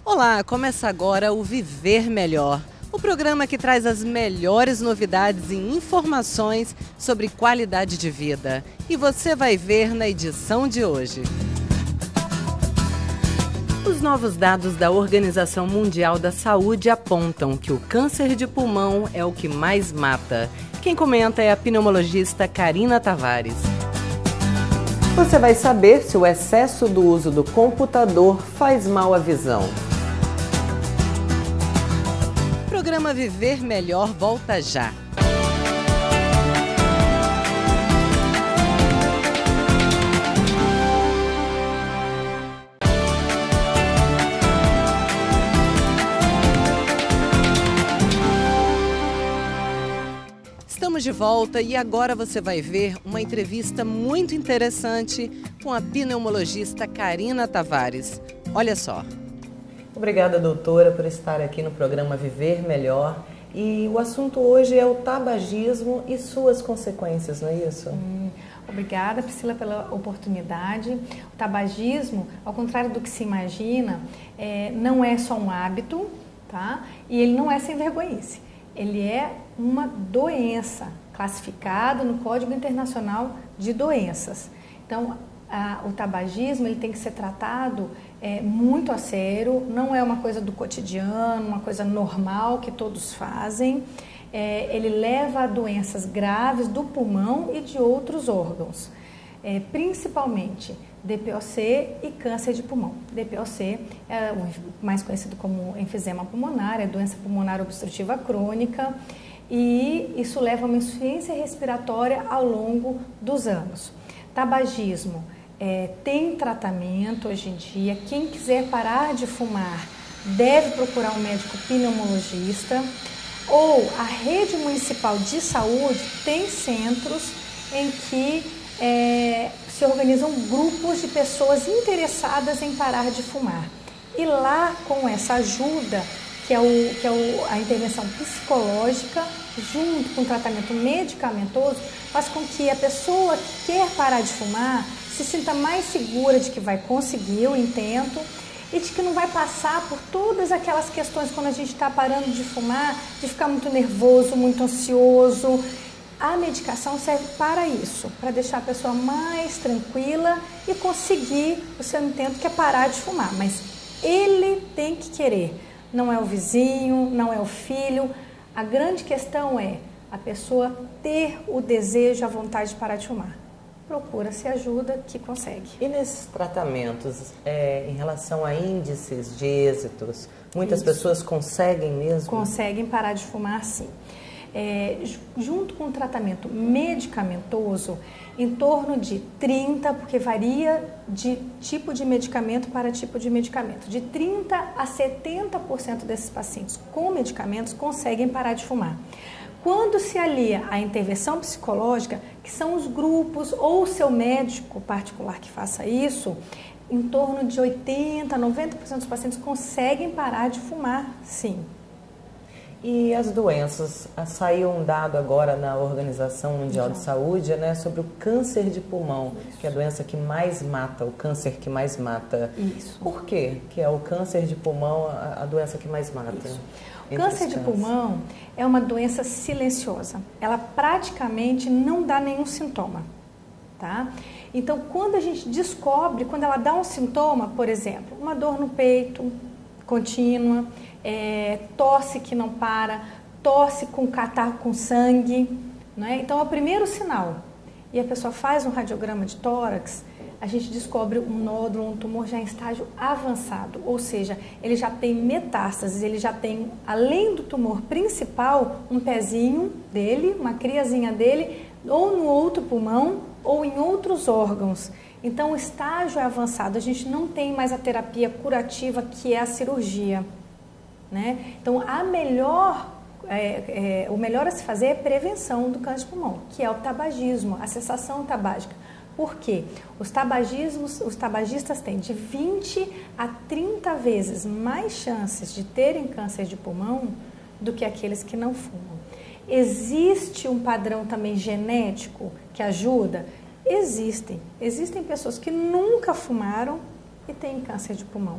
Olá, começa agora o Viver Melhor, o programa que traz as melhores novidades e informações sobre qualidade de vida. E você vai ver na edição de hoje. Os novos dados da Organização Mundial da Saúde apontam que o câncer de pulmão é o que mais mata. Quem comenta é a pneumologista Karina Tavares. Você vai saber se o excesso do uso do computador faz mal à visão. O programa Viver Melhor volta já. Estamos de volta e agora você vai ver uma entrevista muito interessante com a pneumologista Karina Tavares. Olha só. Obrigada, doutora, por estar aqui no programa Viver Melhor. E o assunto hoje é o tabagismo e suas consequências, não é isso? Obrigada, Priscila, pela oportunidade. O tabagismo, ao contrário do que se imagina, não é só um hábito, tá? E ele não é sem vergonhice. Ele é uma doença classificada no Código Internacional de Doenças. Então, o tabagismo ele tem que ser tratado muito a sério, não é uma coisa do cotidiano, uma coisa normal que todos fazem. Ele leva a doenças graves do pulmão e de outros órgãos, principalmente DPOC e câncer de pulmão. DPOC é o mais conhecido como enfisema pulmonar, é doença pulmonar obstrutiva crônica, e isso leva a uma insuficiência respiratória ao longo dos anos. Tabagismo tem tratamento hoje em dia. Quem quiser parar de fumar deve procurar um médico pneumologista, ou a rede municipal de saúde tem centros em que se organizam grupos de pessoas interessadas em parar de fumar. E lá, com essa ajuda, que é a intervenção psicológica, junto com o tratamento medicamentoso, faz com que a pessoa que quer parar de fumar se sinta mais segura de que vai conseguir o intento e de que não vai passar por todas aquelas questões quando a gente está parando de fumar, de ficar muito nervoso, muito ansioso. A medicação serve para isso, para deixar a pessoa mais tranquila e conseguir o seu intento, que é parar de fumar. Mas ele tem que querer, não é o vizinho, não é o filho. A grande questão é a pessoa ter o desejo, a vontade de parar de fumar. Procura-se ajuda que consegue. E nesses tratamentos, em relação a índices de êxitos, muitas pessoas conseguem mesmo? Conseguem parar de fumar, sim. Junto com o tratamento medicamentoso, em torno de 30%, porque varia de tipo de medicamento para tipo de medicamento, de 30% a 70% desses pacientes com medicamentos conseguem parar de fumar. Quando se alia à intervenção psicológica, que são os grupos ou o seu médico particular que faça isso, em torno de 80% a 90% dos pacientes conseguem parar de fumar, sim. E as doenças? Saiu um dado agora na Organização Mundial de Saúde, né, sobre o câncer de pulmão, que é a doença que mais mata, o câncer que mais mata. Isso. Por quê que é o câncer de pulmão a doença que mais mata? Isso. O câncer de pulmão é uma doença silenciosa. Ela praticamente não dá nenhum sintoma, tá? Então, quando a gente descobre, quando ela dá um sintoma, por exemplo, uma dor no peito contínua, tosse que não para, tosse com catarro com sangue, né? Então é o primeiro sinal. E a pessoa faz um radiograma de tórax, a gente descobre um nódulo, um tumor já em estágio avançado, ou seja, ele já tem metástases, ele já tem, além do tumor principal, um pezinho dele, uma criazinha dele, ou no outro pulmão, ou em outros órgãos. Então o estágio é avançado, a gente não tem mais a terapia curativa, que é a cirurgia, né? Então o melhor a se fazer é prevenção do câncer de pulmão, que é o tabagismo, a cessação tabágica. Por quê? Os tabagistas têm de 20 a 30 vezes mais chances de terem câncer de pulmão do que aqueles que não fumam. Existe um padrão também genético que ajuda? Existem pessoas que nunca fumaram e têm câncer de pulmão.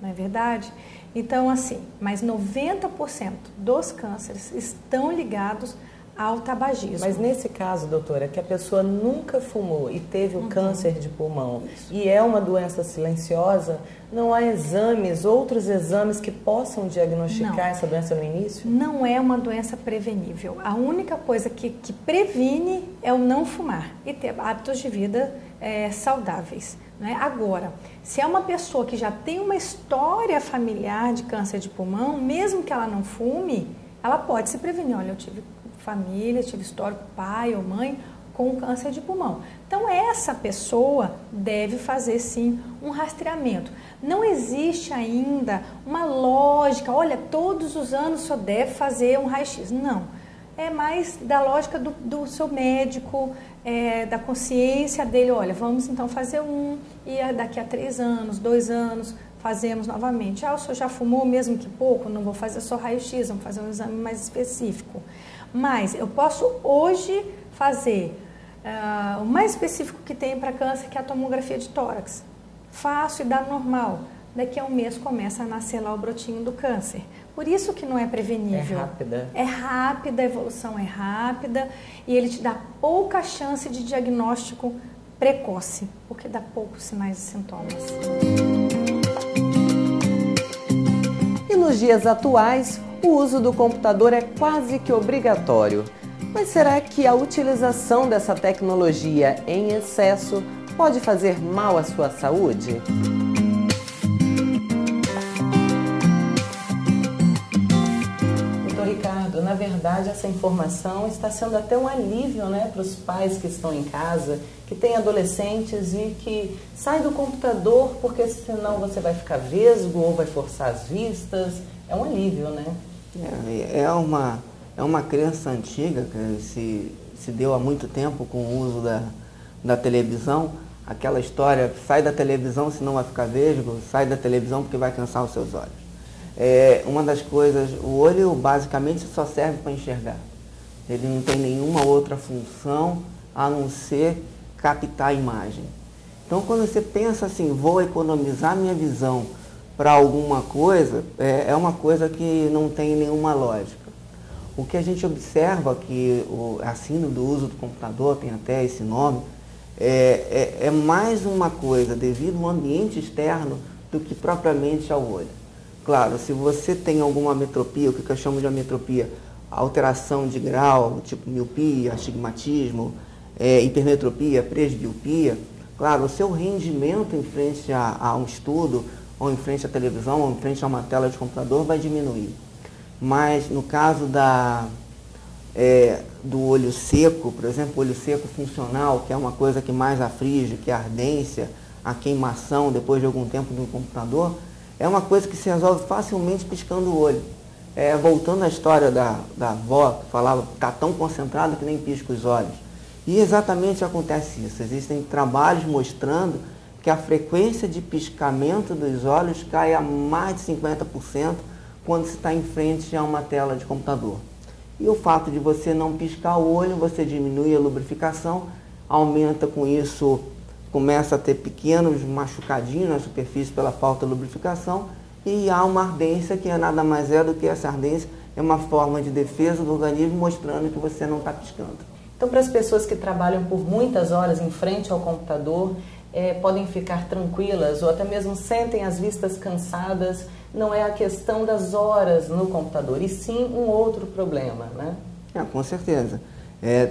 não é verdade? Então, assim, mas 90% dos cânceres estão ligados ao tabagismo. Mas nesse caso, doutora, que a pessoa nunca fumou e teve o câncer de pulmão e é uma doença silenciosa, não há exames, outros exames que possam diagnosticar essa doença no início? Não é uma doença prevenível. A única coisa que previne é o não fumar e ter hábitos de vida saudáveis. Né? Agora, se é uma pessoa que já tem uma história familiar de câncer de pulmão, mesmo que ela não fume, ela pode se prevenir. Olha, eu tive família, tive histórico, pai ou mãe com câncer de pulmão. Então, essa pessoa deve fazer, sim, um rastreamento. Não existe ainda uma lógica, olha, todos os anos só deve fazer um raio-x. Não. É mais da lógica do seu médico, da consciência dele. Olha, vamos então fazer e daqui a 3 anos, 2 anos, fazemos novamente. O senhor já fumou, mesmo que pouco? Não vou fazer só raio-x, vamos fazer um exame mais específico. Mas eu posso hoje fazer o mais específico que tem para câncer, que é a tomografia de tórax. Faço e dá normal. Daqui a 1 mês começa a nascer lá o brotinho do câncer. Por isso que não é prevenível. É rápida. É rápida, a evolução é rápida e ele te dá pouca chance de diagnóstico precoce, porque dá poucos sinais e sintomas. E nos dias atuais, o uso do computador é quase que obrigatório. Mas será que a utilização dessa tecnologia em excesso pode fazer mal à sua saúde? Doutor Ricardo, na verdade essa informação está sendo até um alívio, né, para os pais que estão em casa, que têm adolescentes e que saem do computador porque senão você vai ficar vesgo ou vai forçar as vistas. É um alívio, né? É uma crença antiga que se deu há muito tempo com o uso da televisão. Aquela história, sai da televisão senão vai ficar vesgo, sai da televisão porque vai cansar os seus olhos. Uma das coisas, o olho basicamente só serve para enxergar. Ele não tem nenhuma outra função a não ser captar a imagem. Então quando você pensa assim, vou economizar minha visão para alguma coisa, é uma coisa que não tem nenhuma lógica. O que a gente observa que a síndrome do uso do computador, tem até esse nome, é mais uma coisa devido ao ambiente externo do que propriamente ao olho. Claro, se você tem alguma ametropia, o que eu chamo de ametropia, alteração de grau, tipo miopia, astigmatismo, hipermetropia, presbiopia, claro, o seu rendimento em frente a um estudo, ou em frente à televisão, ou em frente a uma tela de computador, vai diminuir. Mas no caso do olho seco, por exemplo, olho seco funcional, que é uma coisa que mais aflige, que é a ardência, a queimação depois de algum tempo no computador, é uma coisa que se resolve facilmente piscando o olho. Voltando à história da avó, que falava que está tão concentrado que nem pisca os olhos. E exatamente acontece isso. Existem trabalhos mostrando que a frequência de piscamento dos olhos cai a mais de 50% quando se está em frente a uma tela de computador. E o fato de você não piscar o olho, você diminui a lubrificação, aumenta com isso, começa a ter pequenos machucadinhos na superfície pela falta de lubrificação e há uma ardência que nada mais é do que essa ardência, é uma forma de defesa do organismo mostrando que você não está piscando. Então, para as pessoas que trabalham por muitas horas em frente ao computador, podem ficar tranquilas ou até mesmo sentem as vistas cansadas, não é a questão das horas no computador, e sim um outro problema, né? Com certeza.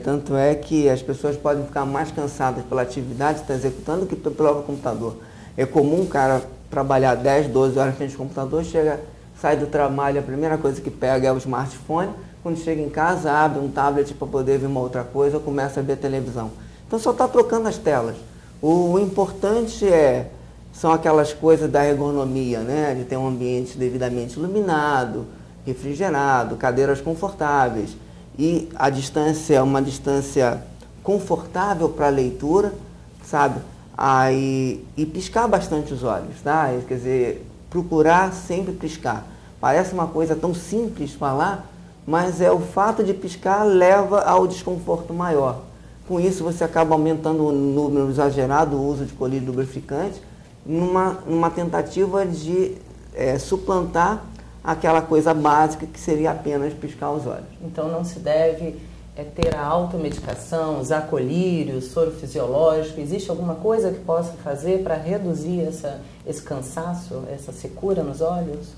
Tanto é que as pessoas podem ficar mais cansadas pela atividade que está executando do que pelo próprio computador. É comum o cara trabalhar 10, 12 horas frente ao computador, sai do trabalho, a primeira coisa que pega é o smartphone, quando chega em casa abre um tablet para poder ver uma outra coisa ou começa a ver televisão. Então só está trocando as telas. O importante são aquelas coisas da ergonomia, né? De ter um ambiente devidamente iluminado, refrigerado, cadeiras confortáveis e a distância é uma distância confortável para a leitura, sabe? E piscar bastante os olhos, tá? Quer dizer, procurar sempre piscar. Parece uma coisa tão simples falar, mas o fato de piscar leva ao desconforto maior. Com isso, você acaba aumentando o número exagerado do uso de colírio lubrificante numa tentativa de suplantar aquela coisa básica que seria apenas piscar os olhos. Então não se deve ter a automedicação, usar colírio, soro fisiológico? Existe alguma coisa que possa fazer para reduzir esse cansaço, essa secura nos olhos?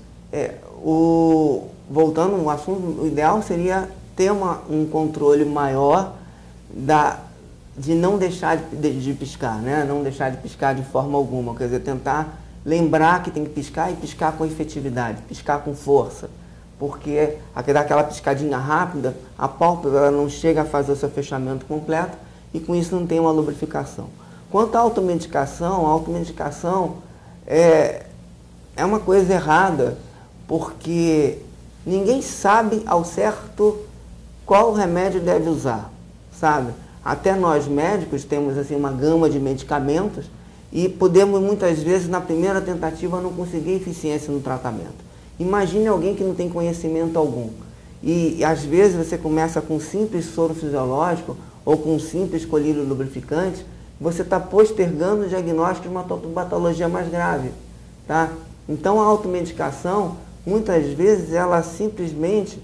Voltando ao assunto, o ideal seria ter um controle maior de não deixar de piscar, né? Não deixar de piscar de forma alguma, quer dizer, tentar lembrar que tem que piscar e piscar com efetividade, piscar com força, porque aquela piscadinha rápida, a pálpebra não chega a fazer o seu fechamento completo e com isso não tem uma lubrificação. Quanto à automedicação, a automedicação é uma coisa errada, porque ninguém sabe ao certo qual remédio deve usar, sabe? Até nós médicos temos assim uma gama de medicamentos e podemos muitas vezes na primeira tentativa não conseguir eficiência no tratamento. Imagine alguém que não tem conhecimento algum e às vezes você começa com um simples soro fisiológico ou com um simples colírio lubrificante, você está postergando o diagnóstico de uma patologia mais grave, tá? Então a automedicação, muitas vezes, ela simplesmente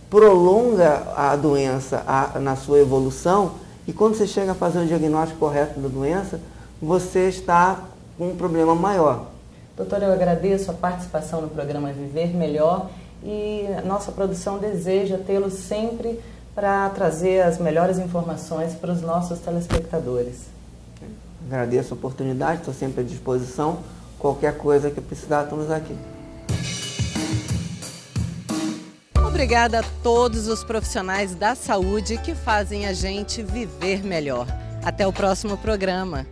prolonga a doença na sua evolução e quando você chega a fazer o diagnóstico correto da doença, você está com um problema maior. Doutor, eu agradeço a participação no programa Viver Melhor e a nossa produção deseja tê-lo sempre para trazer as melhores informações para os nossos telespectadores. Agradeço a oportunidade, estou sempre à disposição. Qualquer coisa que precisar, estamos aqui. Obrigada a todos os profissionais da saúde que fazem a gente viver melhor. Até o próximo programa.